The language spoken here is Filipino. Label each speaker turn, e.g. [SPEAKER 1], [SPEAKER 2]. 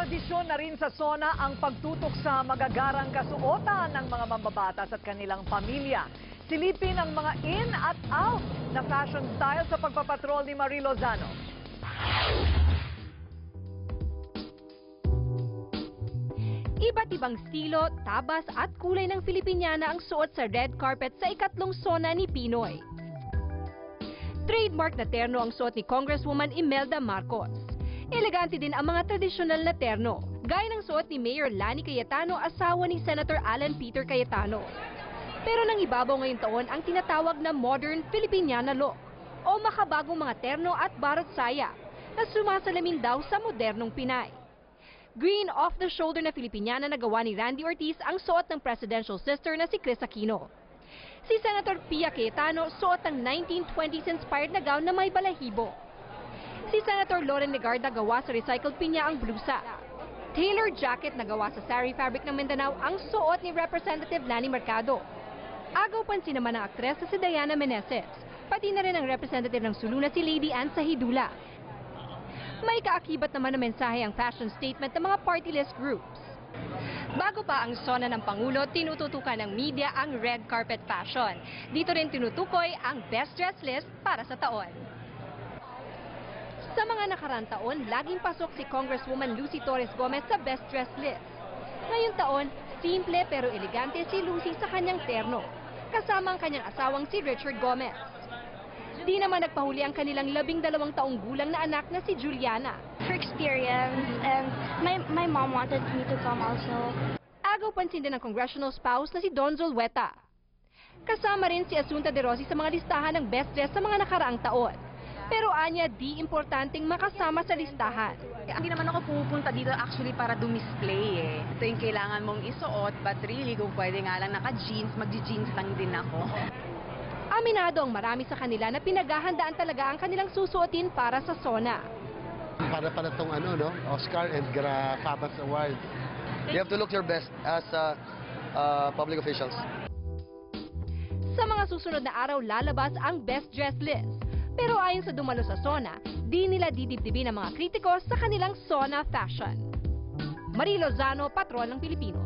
[SPEAKER 1] Tradisyon na rin sa SONA ang pagtutok sa magagarang kasuotan ng mga mambabatas at kanilang pamilya. Silipin ang mga in at out na fashion style sa pagpapatrol ni Marie Lozano.
[SPEAKER 2] Iba't ibang estilo, tabas at kulay ng Filipiniana ang suot sa red carpet sa ikatlong SONA ni Pinoy. Trademark na terno ang suot ni Congresswoman Imelda Marcos. Elegante din ang mga tradisyonal na terno, gaya ng suot ni Mayor Lani Cayetano, asawa ni Senator Alan Peter Cayetano. Pero nang ibabaw ngayong taon ang tinatawag na modern Filipiniana look o makabagong mga terno at barot saya na sumasalamin daw sa modernong Pinay. Green off-the-shoulder na Filipiniana na gawa ni Randy Ortiz ang suot ng presidential sister na si Chris Aquino. Si Senator Pia Cayetano suot ang 1920s inspired na gown na may balahibo. Si Senator Loren Legarda gawa sa recycled pinya ang blusa. Tailor jacket na gawa sa sari fabric ng Mindanao ang suot ni Representative Lani Mercado. Agaw pansin naman ang aktres na si Diana Meneses, pati na rin ang representative ng Sulu na si Lady Ann Sahidula. May kaakibat naman na mensahe ang fashion statement ng mga party list groups. Bago pa ang SONA ng Pangulo, tinututukan ng media ang red carpet fashion. Dito rin tinutukoy ang best dress list para sa taon. Sa mga nakaraang taon, laging pasok si Congresswoman Lucy Torres Gomez sa best dress list. Ngayong taon, simple pero elegante si Lucy sa kanyang terno, kasama ang kanyang asawang si Richard Gomez. Di naman nagpahuli ang kanilang 12 taong gulang na anak na si Juliana.
[SPEAKER 3] For experience, and my mom wanted me to come also.
[SPEAKER 2] Agaw pansin din ng congressional spouse na si Don Zulueta. Kasama rin si Asunta De Rossi sa mga listahan ng best dress sa mga nakaraang taon. Pero anya, di importanteng makasama sa listahan.
[SPEAKER 4] Hindi naman ako pupunta dito actually para dumisplay eh. Ito yung kailangan mong isuot, but really kung pwede nga lang naka-jeans, magji-jeans lang din ako.
[SPEAKER 2] Aminado ang marami sa kanila na pinaghahandaan talaga ang kanilang susuotin para sa SONA.
[SPEAKER 5] Para itong Oscar and Patas Award. You have to look your best as public officials.
[SPEAKER 2] Sa mga susunod na araw lalabas ang best dress list. Pero ayon sa dumalo sa SONA, di nila didibdibin ang mga kritiko sa kanilang SONA fashion. Marie Lozano, Patrol ng Pilipino.